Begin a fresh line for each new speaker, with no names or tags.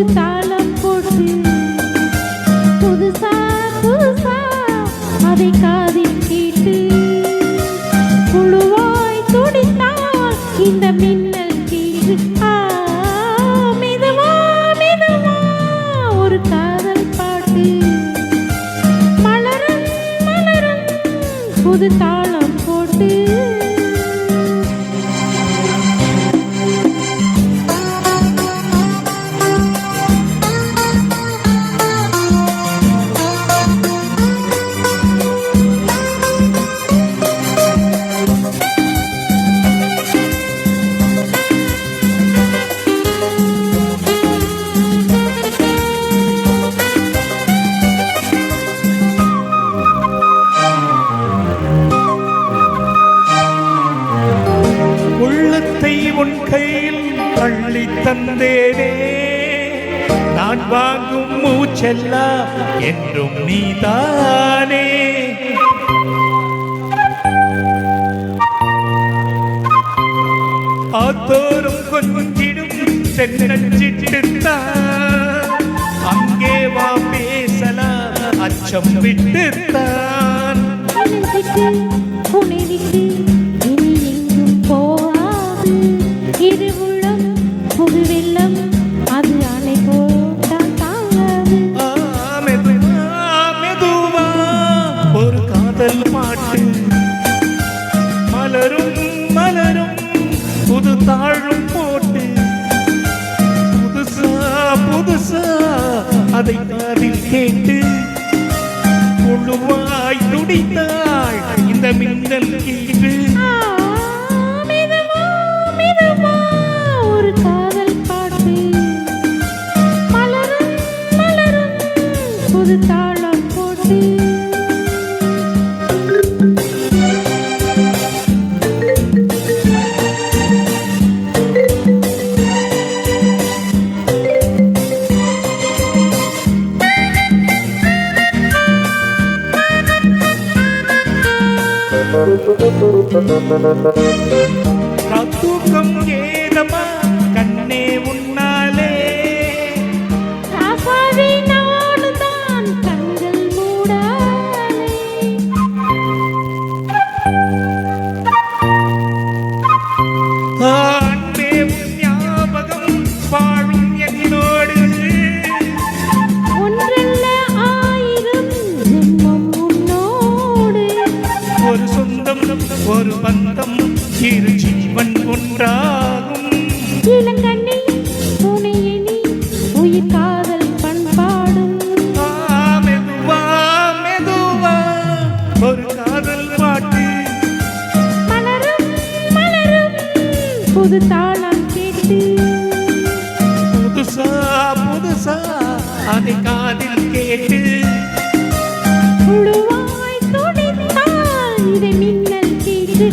புது தாளம் போட்டு புதுசா புதுசா அதை காதில் கேட்டு புழுவாய் துடித்தால் இந்த மின்னல் கீழ் மெதுவா மெதுவா ஒரு காதல் பாட்டு மலரும் மலரும் புது தாளம் போட்டு
உள்ளத்தை உன் கையில் அள்ளி தந்தேனே நான் வாங்கும் மூச்செல்லா என்றும் நீதானே ஆத்தோறும் கொஞ்சிடும் சென்னச்சிட்டுத்தான் அங்கே வா பேசலாம் அச்சம் விட்டுத்தான்
இருவுள்ளம் புது வெள்ளம் அது அலை போட்டால் தாங்காது
மெதுவா ஒரு காதல் பாட்டு மலரும் மலரும் புது தாழும் போட்டு புதுசா புதுசா அதை காதில் கேட்டு புழுவாய் துடித்தாள் இந்த மின்னல் கீழ்
ஒரு காதல் பாட்டு மலரும் மலரும் புது தாளம் போட்டு
தூக்கம் ஏதமா கண்ணே உன்னாலே
ஆசாவி நாடுதான் கண்கள் மூடாலே
அன்பே உன் ஞாபகம் வாழும் என்னோடு
ஒன்றல்ல ஆயிரம் ஜென்மம் உன்னோடு
ஒரு சொந்தம் ஒரு பந்தம் இரு ஜீவன் ஒன்றாகும்
இளங்கண்ணி துணையணி உயிர் காதல் பண்பாடும்
மெதுவா மெதுவா ஒரு காதல் பாட்டு
மலரும் மலரும் புது தாளம் கேட்டு
புதுசா புதுசா அதை காதில் கேட்டு
புழுவாய் துடித்தால் இதை மின்னல் கேட்டு